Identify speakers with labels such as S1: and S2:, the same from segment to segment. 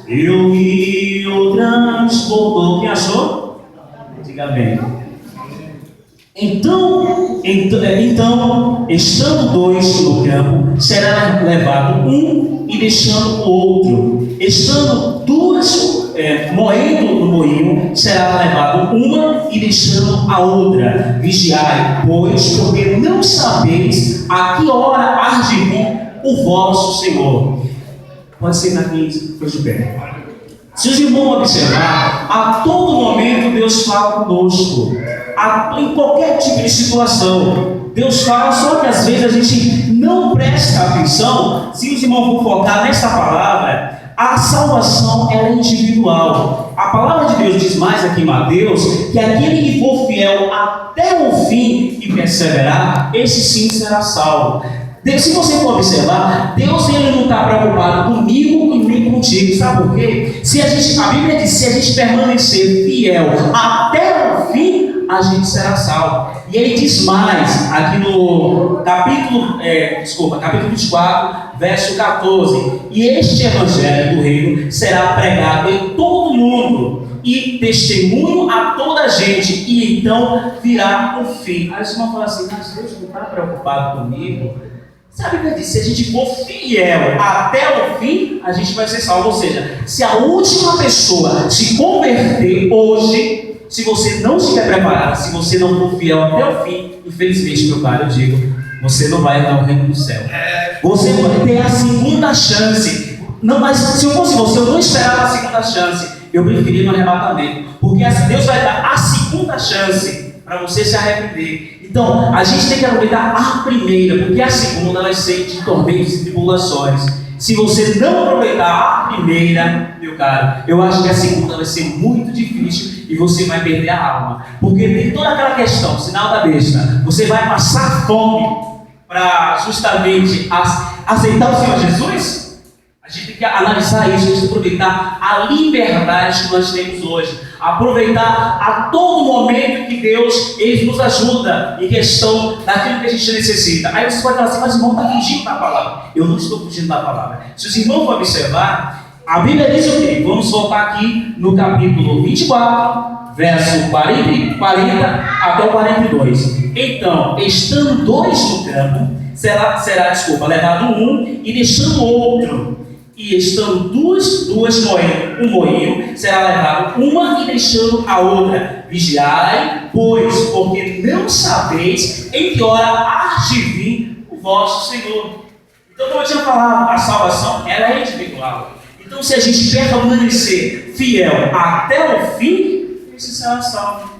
S1: Eu me o transportou. Quem achou? Diga bem. Então, estando dois no campo, será levado um e deixando o outro. Estando duas moendo no moinho, será levado uma e deixando a outra. Vigiai, pois, porque não sabeis a que hora há de vir o vosso Senhor. Pode ser daqui, depois de pé. Se os irmãos observar, a todo momento Deus fala conosco, em qualquer tipo de situação. Deus fala, só que às vezes a gente não presta atenção. Se os irmãos vão focar nessa palavra, a salvação ela é individual. A palavra de Deus diz mais aqui em Mateus, que aquele que for fiel até o fim e perseverar, esse sim será salvo. Se você for observar, Deus ele não está preocupado comigo e nem contigo. Sabe por quê? A Bíblia diz, se a gente permanecer fiel até o fim, a gente será salvo. E ele diz mais, aqui no capítulo 24, verso 14. E este evangelho do reino será pregado em todo o mundo, e testemunho a toda a gente, e então virá o fim. Aí você vai falar assim, mas Deus não está preocupado comigo. Sabe o que eu disse? Se a gente for fiel até o fim, a gente vai ser salvo. Ou seja, se a última pessoa se converter hoje, se você não estiver preparado, se você não for fiel até o fim, infelizmente, meu caro, eu digo, você não vai entrar no reino do céu. Você vai ter a segunda chance. Não, mas se eu fosse você, eu não esperava a segunda chance. Eu preferia no arrebatamento. Porque Deus vai dar a segunda chance para você se arrepender. Então, a gente tem que aproveitar a primeira, porque a segunda vai ser de tormentos e tribulações. Se você não aproveitar a primeira, meu caro, eu acho que a segunda vai ser muito difícil e você vai perder a alma. Porque tem toda aquela questão, sinal da besta, você vai passar fome para justamente aceitar o Senhor Jesus? A gente tem que analisar isso, a gente tem que aproveitar a liberdade que nós temos hoje. Aproveitar a todo momento que Deus ele nos ajuda em questão daquilo que a gente necessita. Aí você pode falar assim, mas o irmão está fugindo da palavra. Eu não estou fugindo da palavra. Se os irmãos vão observar, a Bíblia diz o quê? Vamos voltar aqui no capítulo 24, verso 40 até o 42. Então, estando dois no campo, será levado um e deixando o outro. E estando duas moendo um moinho, será levado uma e deixando a outra. Vigiai, pois, porque não sabeis em que hora há de vir o vosso Senhor. Então, como eu tinha falado, a salvação ela é individual. Então, se a gente permanecer fiel até o fim, esse será salvo.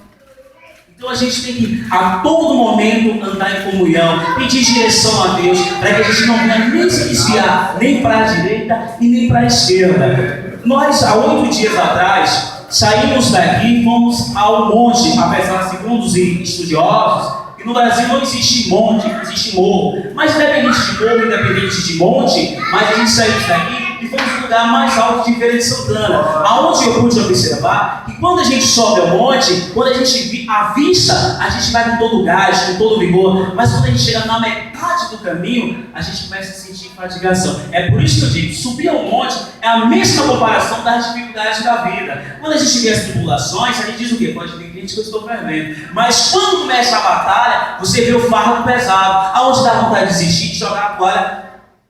S1: Então a gente tem que a todo momento andar em comunhão, pedir direção a Deus, para que a gente não venha nem se desviar, nem para a direita e nem para a esquerda. Nós, há 8 dias atrás, saímos daqui e fomos ao monte, apesar, segundo os estudiosos, que no Brasil não existe monte, existe morro. Mas independente de morro, independente de monte, mas a gente saiu daqui e fomos no lugar mais alto de Feira de Santana, aonde eu pude observar que quando a gente sobe ao monte, quando a gente avista, a gente vai com todo o gás, com todo o vigor, mas quando a gente chega na metade do caminho, a gente começa a sentir fadigação. É por isso que eu digo, subir ao monte é a mesma comparação das dificuldades da vida. Quando a gente vê as tribulações, a gente diz o quê? Pode vir crítica, eu estou fervendo. Mas quando começa a batalha, você vê o fardo pesado, aonde dá vontade de desistir, de jogar a toalha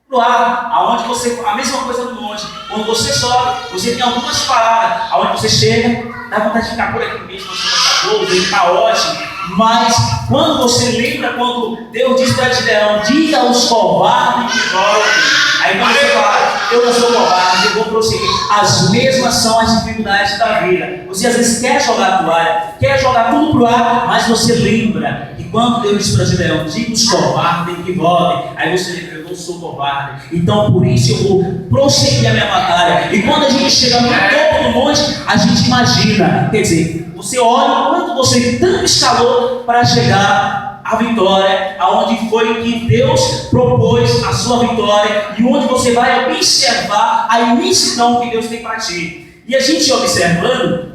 S1: no ar, aonde você, a mesma coisa no monte, quando você sobe, você tem algumas paradas, aonde você chega, dá vontade de ficar por aqui mesmo, você não está ótimo, mas quando você lembra, quando Deus diz para Gideão, diga aos covardes que voltem, aí quando você fala, eu não sou covarde, eu vou prosseguir, as mesmas são as dificuldades da vida. Você às vezes quer jogar a toalha, quer jogar tudo pro ar, mas você lembra que quando Deus diz para Gideão, diga os covardes que voltem, aí você lembra, eu sou covarde, então por isso eu vou prosseguir a minha batalha. E quando a gente chega no topo do monte, a gente imagina, quer dizer, você olha quanto você tanto escalou para chegar à vitória, aonde foi que Deus propôs a sua vitória e onde você vai observar a imensidão que Deus tem para ti. E a gente observando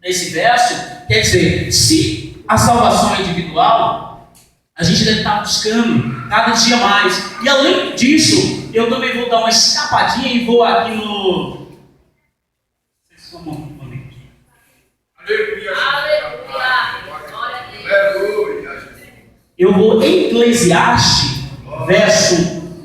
S1: nesse verso, quer dizer, se a salvação é individual, a gente deve estar buscando cada dia mais. E além disso, eu também vou dar uma escapadinha e vou aqui Eu vou em Eclesiastes,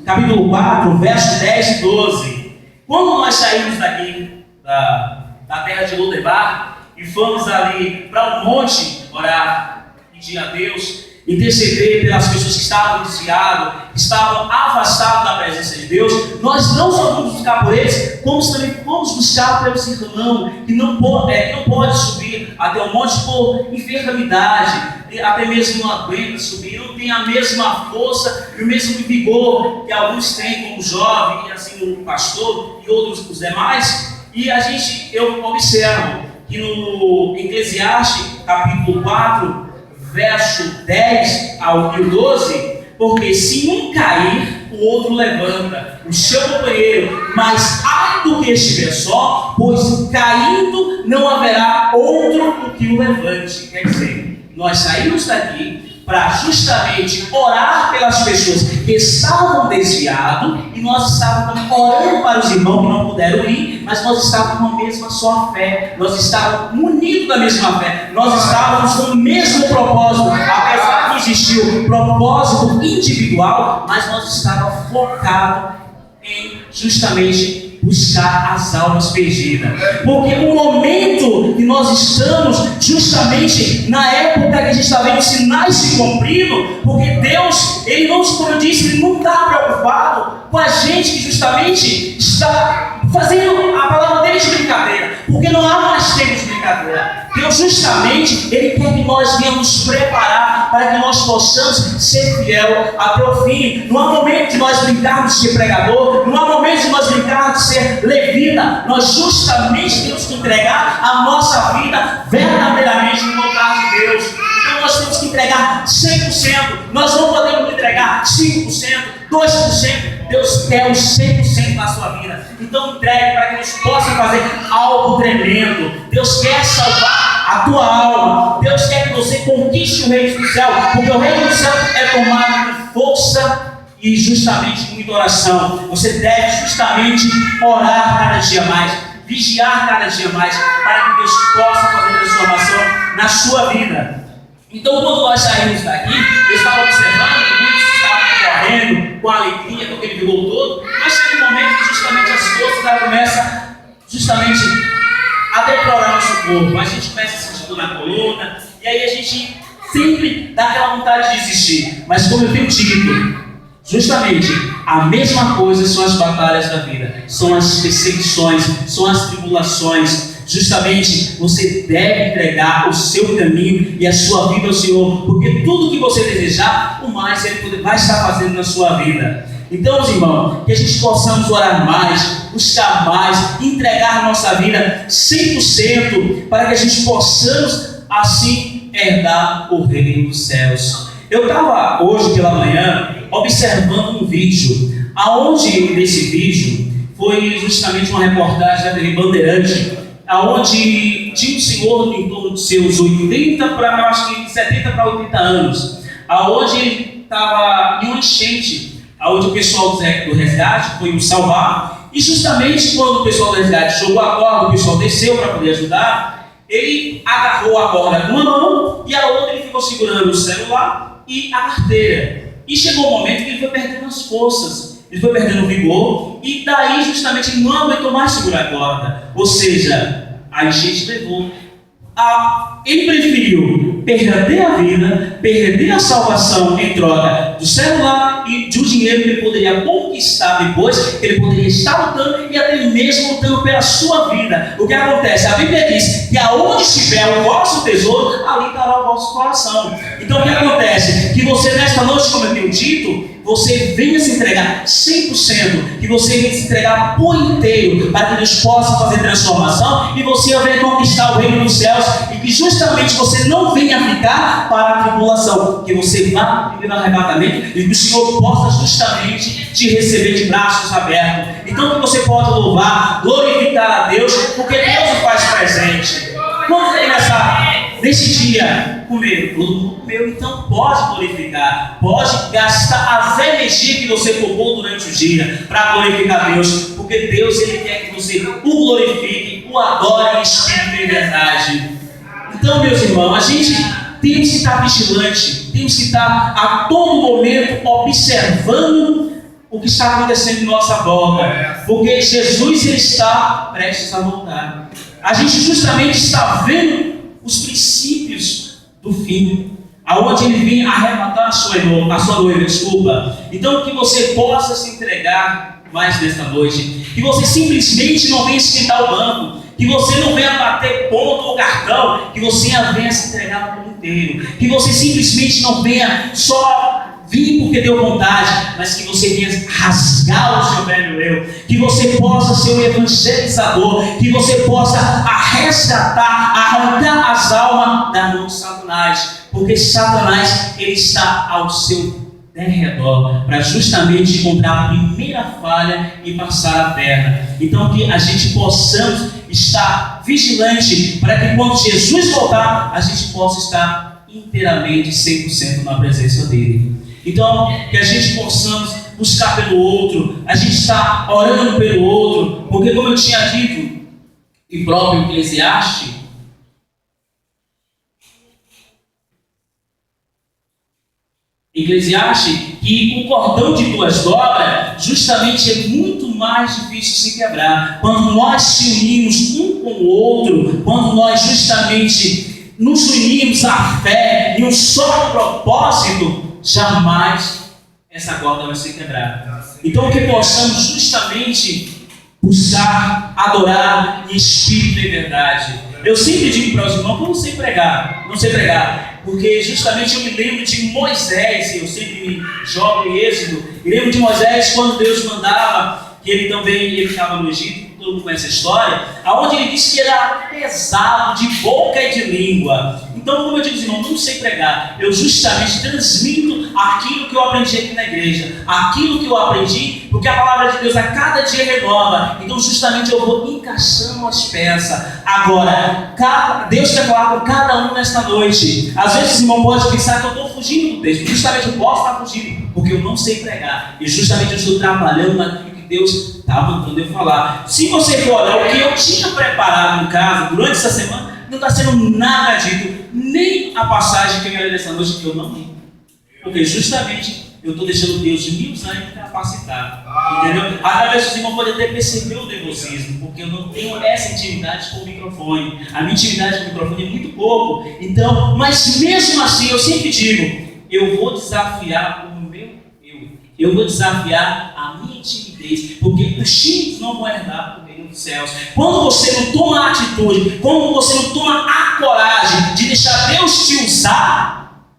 S1: capítulo 4, versos 10 e 12. Quando nós saímos daqui, da terra de Lodebar, e fomos ali para o monte orar, pedir a Deus, interceder pelas pessoas que estavam desviadas, que estavam afastadas da presença de Deus, nós não só vamos buscar por eles, como também vamos buscar pelos irmãos que não pode subir até o monte por enfermidade, até mesmo não aguenta subir, não tem a mesma força e o mesmo vigor que alguns têm como jovem, e assim o pastor e outros os demais. E eu observo que no Eclesiastes capítulo 4, verso 10 ao 12, porque se um cair, o outro levanta o seu companheiro, mas apto que estiver só, pois caindo não haverá outro que o levante. Quer dizer, nós saímos daqui para justamente orar pelas pessoas que estavam desviadas, e nós estávamos orando para os irmãos que não puderam ir, mas nós estávamos com a mesma só fé, nós estávamos unidos da mesma fé, nós estávamos com o mesmo propósito, apesar de existir o propósito individual, mas nós estávamos focados em justamente buscar as almas perdidas, porque o momento que nós estamos, justamente na época que a gente está vendo sinais se cumprindo, porque Deus, Ele não, como eu disse, Ele não está preocupado com a gente que justamente está fazendo a palavra dele de brincadeira, porque não há mais tempo de brincadeira. Deus justamente, Ele quer que nós venhamos preparar para que nós possamos ser fiel até o fim. Não há momento de nós brincarmos de ser pregador, não há momento de nós brincarmos de ser levita. Nós justamente temos que entregar a nossa vida verdadeiramente no altar de Deus. Então nós temos que entregar 100%, nós não podemos entregar 5%, 2%. Deus quer os 100% na sua vida. Então entregue para que Deus possa fazer algo tremendo. Deus quer salvar a tua alma. Deus quer que você conquiste o reino do céu, porque o reino do céu é tomado de força e justamente com muita oração. Você deve justamente orar cada dia mais, vigiar cada dia mais, para que Deus possa fazer transformação na sua vida. Então, quando nós saímos daqui, eu estava observando que muitos estavam correndo com alegria, com aquele vigor todo, mas chega um momento que justamente as forças começam justamente a deplorar nosso corpo. A gente começa a sentir dor na coluna, e aí a gente sempre dá aquela vontade de desistir. Mas como eu tenho dito, justamente a mesma coisa são as batalhas da vida, são as perseguições, são as tribulações. Justamente você deve entregar o seu caminho e a sua vida ao Senhor, porque tudo que você desejar, o mais Ele vai estar fazendo na sua vida. Então, meus irmãos, que a gente possamos orar mais, buscar mais, entregar a nossa vida 100%, para que a gente possamos assim herdar o reino dos céus. Eu estava hoje pela manhã observando um vídeo, aonde nesse vídeo foi justamente uma reportagem da TV Bandeirante, aonde tinha um senhor em torno de seus 80 para, acho que 70 para 80 anos, aonde ele estava em uma enchente, aonde o pessoal do resgate foi o salvar, e justamente quando o pessoal do resgate jogou a corda, o pessoal desceu para poder ajudar, ele agarrou a corda com uma mão e a outra ele ficou segurando o celular e a carteira. E chegou um momento que ele foi perdendo as forças, ele foi perdendo o vigor, e daí justamente ele não aguentou mais segurar a corda. Ou seja, a enchente levou. Ele preferiu perder a vida, perder a salvação em troca do celular e de um dinheiro que ele poderia conquistar depois, que ele poderia estar lutando e até mesmo lutando pela sua vida. O que acontece? A Bíblia diz que aonde estiver o vosso tesouro, ali estará o vosso coração. Então o que acontece? Que você nesta noite, como eu tenho dito, você venha se entregar 100%, que você venha se entregar por inteiro, para que Deus possa fazer transformação e você venha conquistar o reino dos céus, e que justamente você não venha ficar para a tribulação, que você vá viver no arrebatamento e que o Senhor possa justamente te receber de braços abertos. Então que você possa louvar, glorificar a Deus, porque Deus o faz presente. Quando vem nesse dia comer, todo mundo comeu, então pode glorificar, pode gastar as energias que você poupou durante o dia para glorificar Deus, porque Deus ele quer que você o glorifique, o adore em espírito e em verdade. Então, meus irmãos, a gente temos que estar vigilante, temos que estar a todo momento observando o que está acontecendo em nossa volta, porque Jesus ele está prestes a voltar. A gente justamente está vendo os princípios do fim, aonde ele vem arrebatar a sua noiva, desculpa. Então, que você possa se entregar mais nesta noite, que você simplesmente não venha esquentar o banco, que você não venha bater ponto ou cartão, que você venha se entregar por inteiro, que você simplesmente não venha só vir porque deu vontade, mas que você venha rasgar o seu velho eu, que você possa ser um evangelizador, que você possa resgatar, arrancar as almas da mão de Satanás, porque Satanás ele está ao seu derredor para justamente encontrar a primeira falha e passar a perna. Então que a gente possamos estar vigilante para que quando Jesus voltar, a gente possa estar inteiramente 100% na presença dele. Então, que a gente possamos buscar pelo outro, a gente está orando pelo outro, porque como eu tinha dito em próprio Eclesiastes, que o cordão de duas dobras justamente é muito mais difícil se quebrar. Quando nós se unimos um com o outro, quando nós justamente nos unimos à fé e um só propósito, jamais essa corda vai ser quebrada. Então que possamos justamente buscar, adorar em espírito e verdade. Eu sempre digo para os irmãos que eu não sei pregar, porque justamente eu me lembro de Moisés, eu sempre me jogo em Êxodo, e lembro de Moisés quando Deus mandava, que ele ficava no Egito, todo mundo conhece a história, aonde ele disse que era pesado de boca e de língua. Então, como eu digo, irmão, não sei pregar, eu justamente transmito aquilo que eu aprendi aqui na igreja, aquilo que eu aprendi, porque a palavra de Deus a cada dia renova. Então, justamente eu vou encaixando as peças. Agora, Deus quer falar com cada um nesta noite. Às vezes, irmão, pode pensar que eu estou fugindo do texto. Justamente eu posso estar fugindo, porque eu não sei pregar. E justamente eu estou trabalhando naquilo que Deus está mandando eu falar. Se você for olhar o que eu tinha preparado em casa durante essa semana, não está sendo nada dito, nem a passagem que eu ia ler essa noite que eu não li. Porque justamente eu estou deixando Deus me usar e me capacitar. Entendeu? Através dos irmãos podem até perceber o nervosismo, porque eu não tenho essa intimidade com o microfone. A minha intimidade com o microfone é muito pouco. Então, mas mesmo assim, eu sempre digo, eu vou desafiar o meu eu. Eu vou desafiar a minha timidez, porque os tímidos não vão herdar o reino dos céus. Quando você não toma a atitude, quando você não toma a coragem de deixar Deus te usar,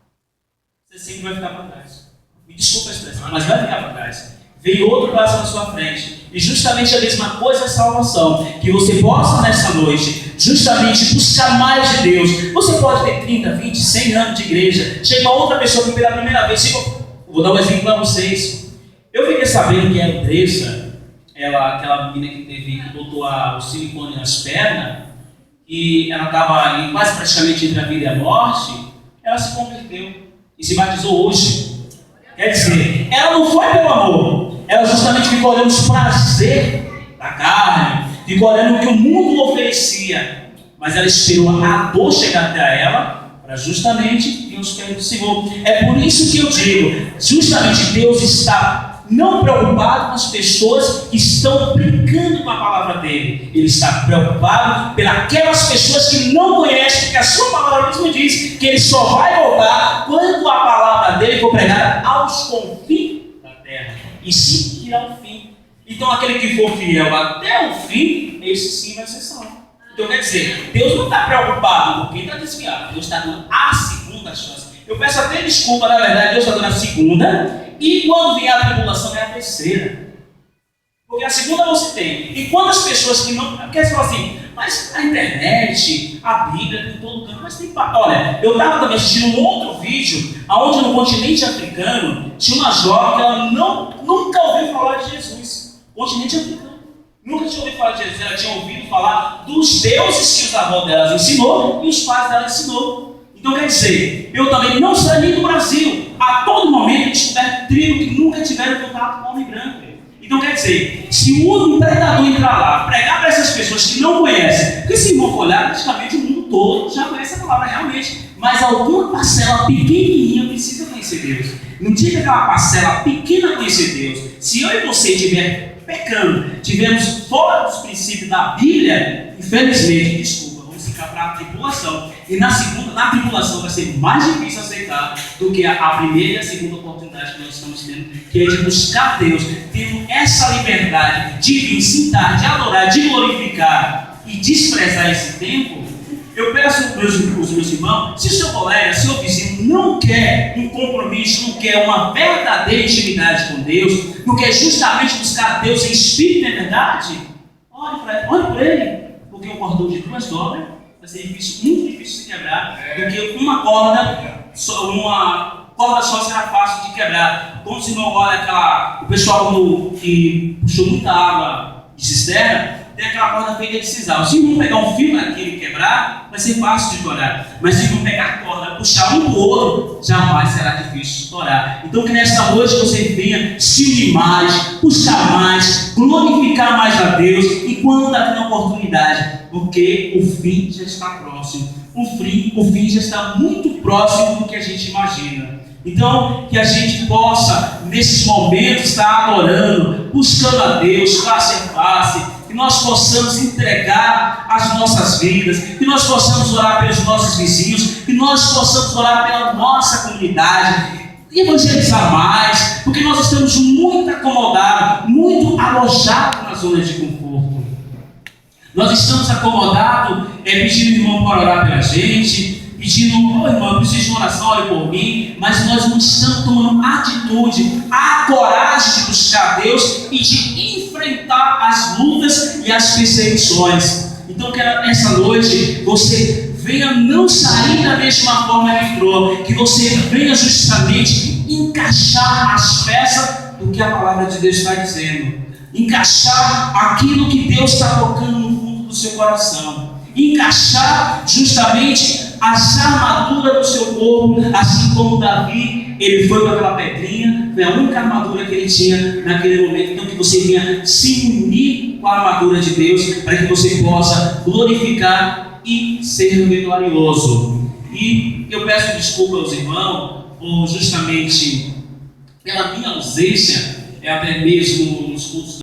S1: você sempre vai ficar para trás. Me desculpa a expressão, mas vai ficar para trás. Vem outro passo na sua frente. E justamente a mesma coisa é a salvação. Que você possa nessa noite justamente buscar mais de Deus. Você pode ter 30, 20, 100 anos de igreja. Chega uma outra pessoa que pela primeira vez, vou dar um exemplo para vocês. Eu fiquei sabendo que a Andressa, aquela menina que botou o silicone nas pernas, e ela estava quase praticamente entre a vida e a morte, ela se converteu e se batizou hoje. Quer dizer, ela não foi pelo amor, ela justamente ficou olhando os prazeres da carne, ficou olhando o que o mundo oferecia, mas ela esperou a dor chegar até ela, para justamente ir aos pés do Senhor. É por isso que eu digo, justamente Deus está não preocupado com as pessoas que estão brincando com a palavra dele. Ele está preocupado pelas pessoas que não conhecem, porque a sua palavra mesmo diz que ele só vai voltar quando a palavra dele for pregada aos confins da terra. E sim que irá o fim. Então aquele que for fiel até o fim, esse sim vai ser salvo. Então quer dizer, Deus não está preocupado com quem está desviado. Deus está dando a segunda chance. Eu peço até desculpa, na verdade, Deus está dando a segunda. E quando vier a tribulação é a terceira. Porque a segunda você tem. E quantas pessoas que não... Porque você fala assim, mas a internet, a Bíblia, tem todo canto, mas tem... Olha, eu estava também assistindo um outro vídeo, onde no continente africano, tinha uma jovem que ela nunca ouviu falar de Jesus. Continente africano. Nunca tinha ouvido falar de Jesus. Ela tinha ouvido falar dos deuses que os avós delas ensinou e os pais dela ensinou. Então quer dizer, eu também não saí nem do Brasil. A todo momento descoberto tribo que nunca tiveram contato com o homem branco. Então quer dizer, se um pregador entrar lá, pregar para essas pessoas que não conhecem, porque se irmão for olhar, praticamente o mundo todo já conhece a palavra
S2: alguma parcela pequenininha precisa conhecer Deus. No dia que aquela parcela pequena conhecer Deus, se eu e você estiver pecando, estivermos fora dos princípios da Bíblia, infelizmente, desculpa, vamos ficar para a tribulação. E na tribulação vai ser mais difícil aceitar do que a primeira e a segunda oportunidade que nós estamos tendo, que é de buscar Deus, tendo essa liberdade de vir, sentar, de adorar, de glorificar e desprezar esse tempo. Eu peço aos meus irmãos, se o seu colega, seu vizinho não quer um compromisso, não quer uma verdadeira intimidade com Deus, não quer justamente buscar Deus em espírito e em verdade, olhe por ele, porque um cordão de 2 dobras vai ser difícil, muito difícil de quebrar, do que uma corda só será fácil de quebrar. Quando os irmãos olham o pessoal que puxou muita água de cisterna, tem aquela corda feita de sisal. Se um pegar um fio naquele e quebrar, vai ser fácil de estourar. Mas se um pegar a corda, puxar um do outro, jamais será difícil estourar. Então que nesta noite você venha se unir mais, buscar mais, glorificar mais a Deus, e quando dá a oportunidade, porque o fim já está próximo. O fim já está muito próximo do que a gente imagina. Então, que a gente possa, nesses momentos, estar adorando, buscando a Deus, face a face, que nós possamos entregar as nossas vidas, que nós possamos orar pelos nossos vizinhos, que nós possamos orar pela nossa comunidade, evangelizar mais, porque nós estamos muito acomodados, muito alojados na zona de conforto. Nós estamos acomodados, pedindo o irmão para orar pela gente, pedindo, irmão, eu preciso de uma oração, ore por mim, mas nós não estamos tomando atitude, a coragem de buscar Deus e de enfrentar as lutas e as perseguições. Então, que nessa noite você venha não sair da mesma forma que entrou, que você venha justamente encaixar as peças do que a palavra de Deus está dizendo, encaixar aquilo que Deus está tocando no fundo do seu coração, encaixar justamente as armaduras do seu corpo, assim como Davi, ele foi com aquela pedrinha, foi a única armadura que ele tinha naquele momento. Então que você venha se unir com a armadura de Deus, para que você possa glorificar e ser vitorioso. E eu peço desculpa aos irmãos, por justamente pela minha ausência, até mesmo nos cultos